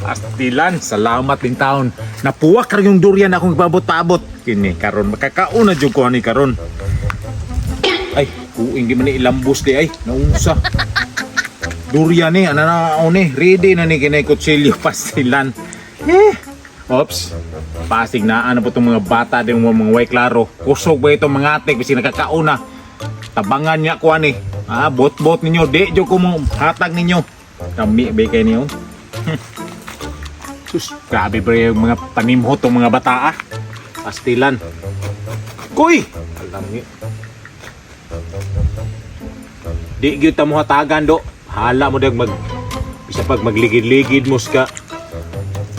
Pastilan, salamat din taon. Napuwak ra yung durian akong ibabot-abot. Kini karon makakauna jud ko ani karon. Ay, kuing di man ni ilambos di ay. Naunsa. Durian ni ana na ni, ready na ni kinay kutsilyo pastilan. Ops. Pasig na ano po itong mga bata din mga way klaro. Kusog ba itong mga atik kasi nakakauna. Tabangan niya ko ani. Bot-bot ninyo, di jo ko mo hatag ninyo. Kami ba kayo niyo? Sus, grabe ba yung mga panimhot ng mga bata Pastilan. Kuy! Alam niyo. Di gyud ta mo hatagan do. Hala mo dag bisa pag magligid-ligid mo ska.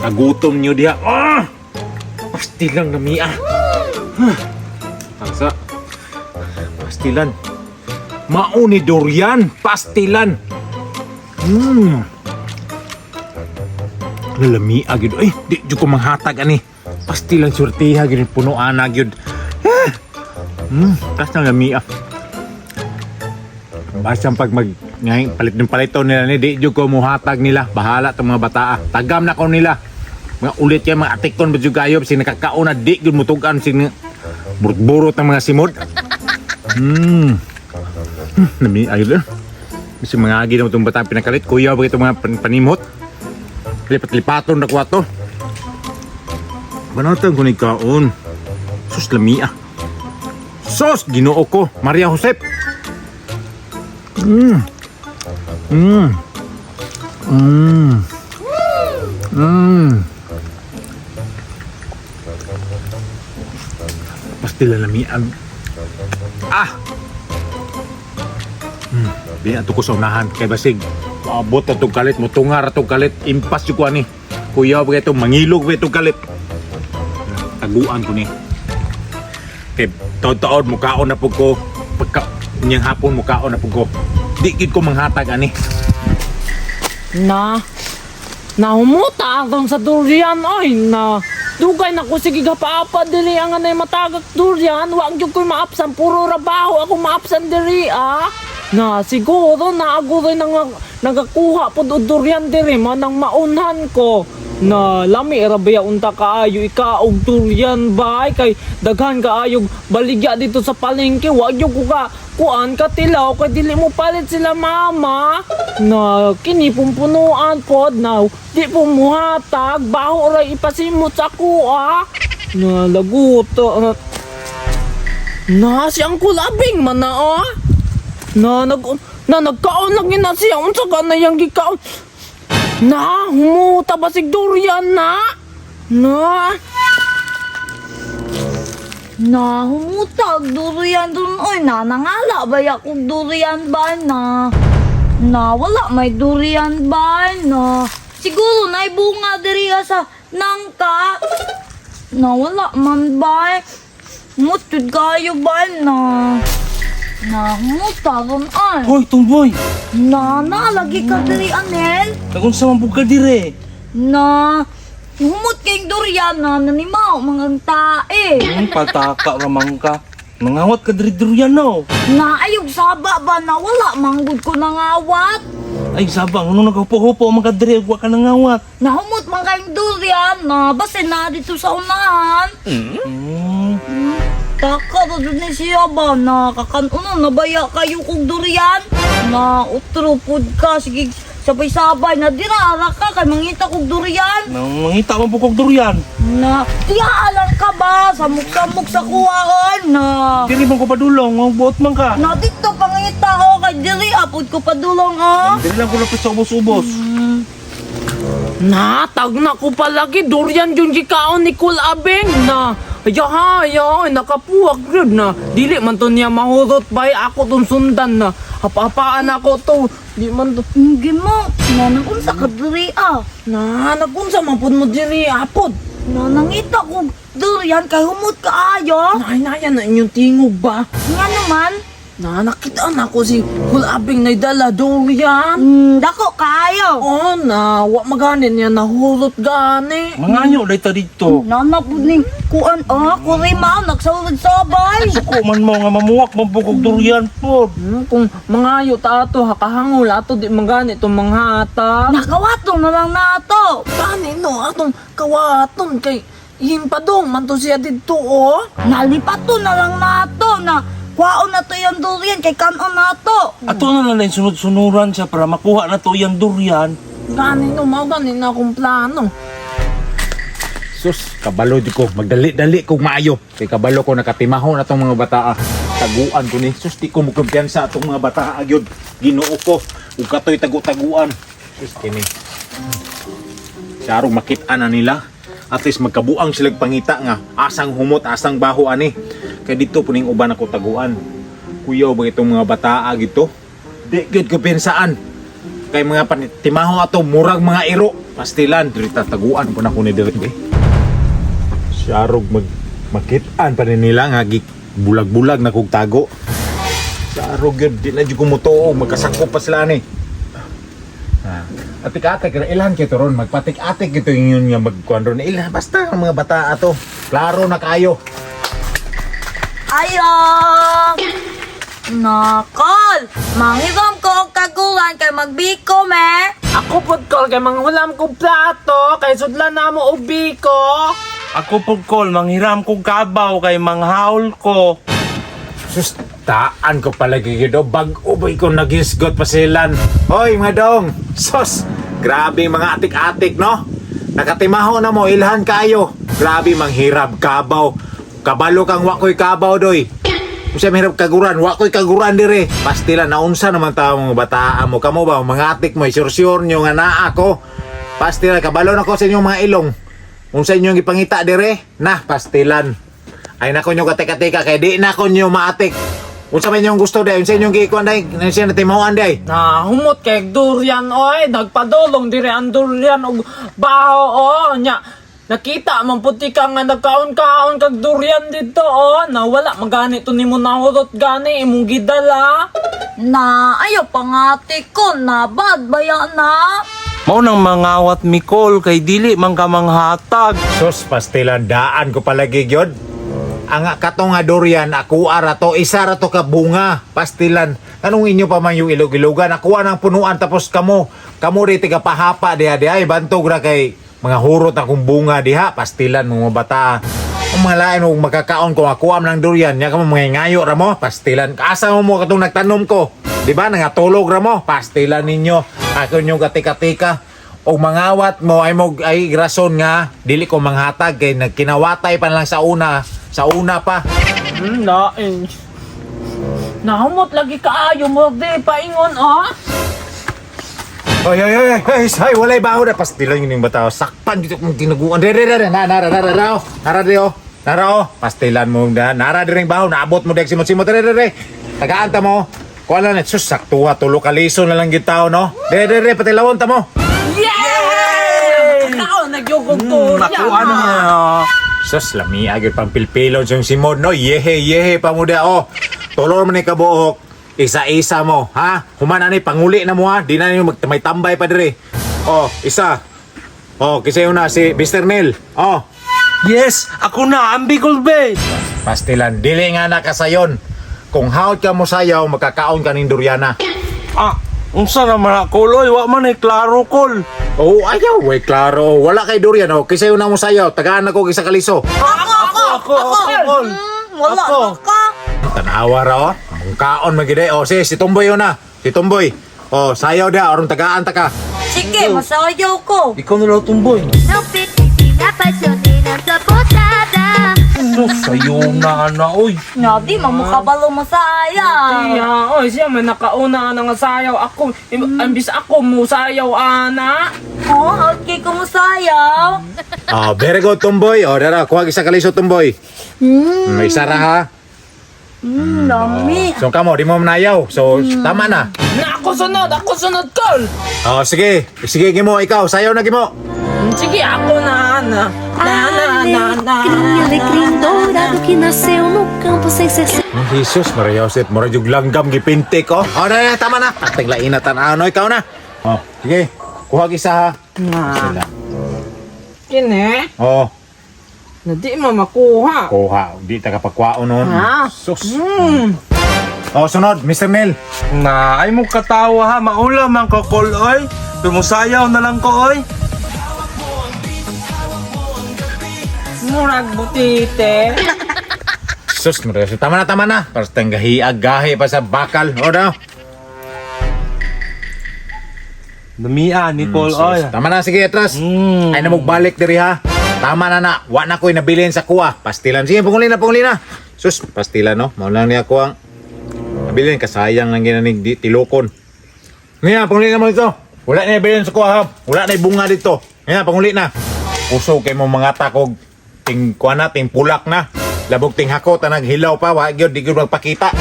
Nagutom niyo diha. Pastilan na miya. Tangsa. Pastilan. Mauni durian, pastilan. Lalami agad. Ay, di jud ko manghatag ani. Pastilan surtiha gid punuan agad. Tas nang lami Basta pag ngayon palit ng palito nila ni di jud ko muhatag nila. Bahala tong mga bata. Tagam na ko nila. Mga ulit yan, mga atikon ba jud kayo si nakakauna di jud mutugan si burot-burot ng mga simod. Nami ayun. Kasi mga agi na itong batang pinakalit. Kuya ba itong mga panimot? Lipat-lipaton na kwato. Banatan ko ni kaon. Sus lamia. Sos ginoo ko. Maria Josep. Pastila lamia. Di ato ko sa unahan kay basig maabot na itong kalit, mutungar itong kalit, impas yung kuha ni kuya ba ito, mangilog ba itong kalit, taguan ko ni kay taon-taon mukaon na po ko pagka niyang hapon mukaon na po ko di gid ko manghatag ani humuta ang sa durian ay na dugay na ko sige gapaapa dili ang anay matagak durian wa gyud ko maapsan puro rabaho ako maapsan diri na siguro naaguroy nagakuha po durian diri manang maunhan ko na lami rabaya unta kaayo ikaog durian bay kay daghan kaayog baligya dito sa palengke wa gyud ko ka kuan ka tilaw kay dili mo palit sila mama na kini pumpunuan pod na di po muhatag baho ra ipasimot sa kuha na laguto na si Uncle Abing man na nagkaon lang yun na siya unsa ka na yung gikaon na humuta basig durian na humuta durian dun oy nangala ba yakong durian ba na wala may durian ba siguro na bunga diri sa nangka na wala man ba mutud kayo ba humuta dun ay Hoy, tumboy! lagi ka diri anel Nagunsa man ka dire? Humot kayong durian nanimaw mga tae. Pataka ramang ka. Nangawat ka diri-durian no? Ayog saba ba na wala manggod ko nangawat? Ay, sabang, ano naghupo-hupo mga diri, huwag ka nangawat. Nahumot man kayong durian basin na dito sa unahan. Taka ba dun ni siya ba kakanuno nabaya kayo kong durian? Utro pod ka, sige sabay-sabay na dirara ka kay mangita kong durian. Mangita mo po kong durian. Tiyaalan ka ba sa mukha-muk sa kuhaan Diri man ko padulong, buot man ka. dito pangita ko kay diri apod ko padulong Diri lang ko lapit sa ubos-ubos. natag na ko palagi durian yung gikaon ni Kul Abing na nakapuwag gud na dili man to niya mahurot bay ako tong sundan na hapapaan ako to di man to hindi mo nagunsa ka diri nagunsa man pud mo diri apod nangita ko durian kay humot kaayo nayan na inyong tingog ba nga naman Na nakita na ko si kulabing na dala durian. Dako kayo. Oh, na wa maganin niya nahulot gani. Manganyo dito dito. Nanak po ni kuan kurimaw nagsaulog sabay. Suko man mo nga mamuwak mabukog durian po. Kung mangayo ta ato hakahangol ato di magani itong mga hata. Nakawato na lang nato. Gani no atong kawaton kay himpadong man to siya dito oh. Nalipato na lang nato na kwaon na to yung durian kay kanon nato. Ato na lang sunod-sunuran siya para makuha na to yung durian. Gani no mao gani na akong plano. Sus, kabalo di ko. Magdali-dali kong maayo. Kay kabalo ko nakatimaho na tong mga bataa. Taguan ko ni. Sus, di ko mo kumpiyansa atong mga bataa agyod. Ginoo ko. Ug katoy tagu-taguan. Sus, kini. Sarong makit-an na nila. At least magkabuang silang pangita nga. Asang humot, asang baho ani. Kaya dito puning uban ako taguan. Kuyaw ba itong mga bataa gito? Di gid ko pensaan. Kay mga timaho ato murag mga iro. Pastilan, dirita taguan po na ko ni direct eh. Sarog makitaan pa rin nila nga bulag-bulag na kong tago. Sarog yun, di na dyan kumutuo, magkasakop pa sila ni. Atik-atik, ilan kito ron, magpatik-atik ito yun nga magkuhan ron. Ilan, basta ang mga bata ato, klaro na kayo. Ayo! Nakol! Manghiram ko og kagulan kay magbiko me. Ako pod kol kay manghulam kong plato kay sudlan na mo ubi ko. Ako po kol, manghiram kong kabaw kay manghaul ko. Sus, taan ko palagi yun, bag-ubay ko nagisgot pa silan. Hoy mga dong, sus, grabe mga atik-atik no? Nakatimaho na mo, ilhan kayo. Grabe manghirap kabaw. Kabalo kang wakoy kabaw doy. Kung siya mahirap kaguran, wakoy kaguran dire. Pastilan, naunsa naman tao mga bataan mo. Kamo ba, mga atik mo, sure nyo nga naa ko. Pastilan, kabalo na ko sa inyong mga ilong. Kung sa inyong ipangita dire, na, pastilan. Ay nako nyo katika-tika, kaya di nako nyo maatik. Kung sa inyong gusto day, kung sa inyong gikuan day, kung sa natimahuan day. Na humot kay durian oy, nagpadulong dire ang durian og baho oh nya. Nakita man puti ka nga nagkaon-kaon kag durian dito oh, na wala magani to nimo nahurot gani imong gidala. Na ayo pangati ko na bad baya na. Mao nang mangawat Mikol kay dili man ka manghatag. Sus, pastilan, daan ko palagi gyud. Ang katong nga durian, ako ara to, isa ra to ka bunga, pastilan. Anong inyo pa man yung ilog-ilogan? Ako ang punuan tapos kamo rito ka pahapa diha ay bantog ra kay mga hurot akong bunga diha, pastilan mga bata. Ang mga lain mo makakaon kung ako am ng durian, nya ka mga ngayo ra mo, pastilan. Asa mo katong nagtanom ko? Di ba nangatulog ra mo? Pastilan ninyo. Ako nyo katika-tika. O mangawat mo ay rason nga dili ko manghatag kay nagkinawatay pa lang sa una pa. Lain. Nahumot lagi kaayo mo di paingon oh. Ay, walay baho na pastilan yun yung bata. Sakpan dito kung tinaguan. Nara, pastilan mo na. Nara diring baho, naabot mo dek simot-simot. Tagaanta mo. Kuha lang, sus, saktuwa, tulo kaliso na lang gitaw, no? Patilawon ta mo. Yay! Kao nagyugog to. Nakuha na niya. Sus, lami agad pang pilpilon yung simod, no? Yehe pa mo da, oh. Tulor mo ni kabuok. Isa-isa mo, ha? Humana ni, panguli na mo, ha? Di na nyo may tambay pa dire. Oh, isa. Oh, kisa yun na, si Mr. Neil. Oh. Yes, ako na, ang Bicol Bay. Pastilan, dili nga na kasayon. Kung haot ka mo sayaw, makakaon ka ng duryana. Unsa naman ako, loy, wa man ay klaro kol. Oh, ayaw, way klaro. Wala kay durian, oh. Kisa yun na mo sayaw. Tagaan ako isa kaliso. Ako, kol. Wala Ako. na ka. Tanawa ra, oh. Ang kaon magide. Oh, si Tumboy yun na. Si Tumboy. Oh, sayaw da. Orong tagaan ta ka. Sige, masayaw ko. Ikaw na lang tumboy. Outfit, pinapasyonin ang kapotada. Sayo na na, oy. Nga di, mamukabalo masaya. Iya, oy siya may nakauna na nga sayaw ako. Imbis ako mo sayaw ana. Oh, okay ko masayaw. Oh, very good, Tumboy. Oh, dara, kuha isa kaliso, Tumboy. May isa ra, ha? Lami. So, kamo, di mo manayaw. So, tama na. Na ako sunod kol. Oh, sige. Sige, gimo, ikaw. Sayaw na, gimo. Sige ako na ana. Cria alecrim dourado que nasceu no campo sem ser Jesus, Maria Josep, mura yung langgam gipintik, oh. Oh, na, tama na. Ating lainatan, ano, ikaw na. Oh, sige. Kuha isa ha. Sila. Kini, Oh, na di mo makuha. kuha. Di ta kapagkwao nun. Ha? Sus. Oh, sunod, Mr. Mel. Na, ay mo katawa ha. Maulam ang kakol, oy. Tumusayaw na lang ko, oy. Murag butite. Sus, Maria Josep, tama na. Para tayong gahi pa sa bakal. O, daw. Damian, Nicole, oy. Tama na, sige, atras. Mm. Ay na magbalik diri ha. Tama na. Wa na ko'y nabilin sa kuha. Pastilan. Sige, punguli na. Sus, pastilan, no? Maulang niya ko ang nabilin. Kasayang lang ginanig di tilokon. Ngayon, punguli na mo ito. Wala na nabilin sa kuha ha. Wala na bunga dito. Ngayon, punguli na. Puso kay mo mga takog. Ting kuha na, ting pulak na. Labog ting hako, tanag hilaw pa. Wag yun, di ko magpakita.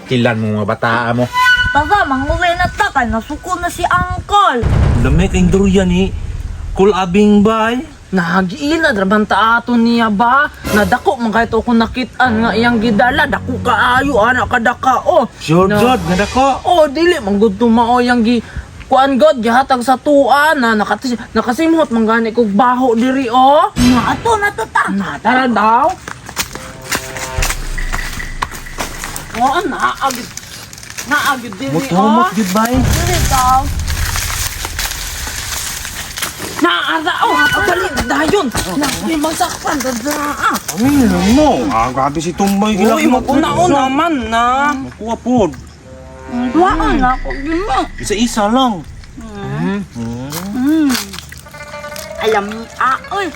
Kilan mo mga bataa mo. Tara, mangulay na takay. Nasuko na si Uncle. Dami kayong durian, eh. Kulabing bay. Nagiila, drabanta ato niya ba? Nadako, man kahit ako nakitaan nga iyang gidala. Dako kaayo, anak kadaka, oh. Sure, God, nadako. Oh, dili, manggod tumao yang gi... Kuan God, gihatag sa tuan na nakasimhot manggani kog baho diri, oh. Na to ta. Natara daw. Oh, naagid diri, oh. Mutumot, good bay. Dili daw. Naara, oh, dali, dayon. May masakpan, dadra, ah. Ay, mo. Grabe si Tumboy. Uy, mapuna-o naman na. Makuha po. Duaan na ako gimo. Isa-isa lang. Alam ni oy.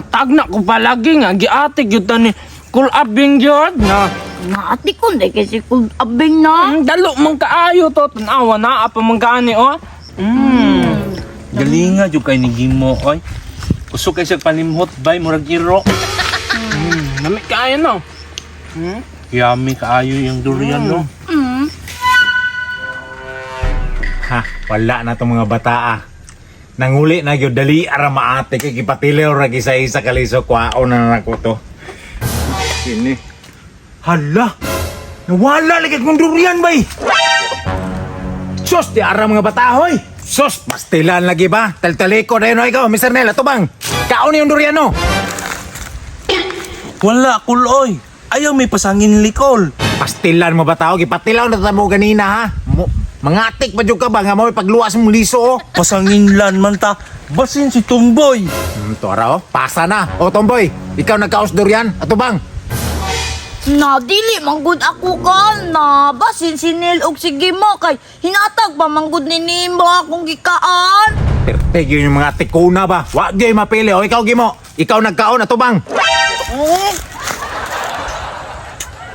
Tag na ko palagi nga, giatig yun ni kulabing yun na. Naati ko hindi kasi kung abing na. Dalo mang kaayo to, tanawa na, apa mang gani, oh. Galinga, yung kay ni Gimo, oy. Usok kay siya panimhot, bay, murag iro. Namit kaayo, no? Yummy kaayo yung durian, no? Ha, wala na itong mga bataa. Nanguli na yun, dali ara maate kay kipatilaw ra isa-isa kaliso kwao na nako to. Sini. Hala! Nawala lagi kong durian, bay! Sus, di ara mga bata, hoy! Sus, pastilan lagi ba? Taltaliko na yun, o ikaw, Mr. Nel, ato bang? Kaon yung durian, no? Wala, kuloy. Ayaw may pasangin likol. Pastilan mo ba tao? Gipatilaw na tamo ganina, ha? Mga atik pa dyan ka ba? Nga mo pagluwas mong liso, oh. Pasangin lan man ta. Basin si Tumboy. Tora, oh. Pasa na. O, Tomboy, ikaw nagkaos durian. Ato bang? Na dili manggod ako ka na basin sinil og sige mo kay hinatag pa manggod ni nimo akong gikaan. Perpeg yun yung mga tikuna ba? Wag yun mapili. O, ikaw gimo. Ikaw nagkaon. Ato bang?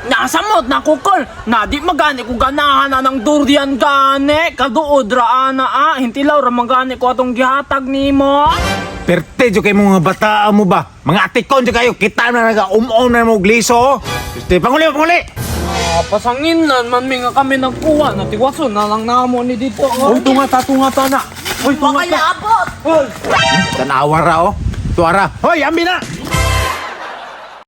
Nasamot na kukol, na di magani ko ganahan na ng durian gani, kaduod ra ana ah, hintilaw ra magani ko atong gihatag nimo. Perte jo kay mga bata mo ba? Mga atikon jo kayo. Kita na naga na mo gliso. Gusto, panguli. Pasangin lan man mi nga kami nagkuha, natiwason na lang namo ni dito. Oy, tunga ta na. Oy, tunga ta. Abot. Oy. Tanawa ra, oh. Tuara. Hoy, ambi na.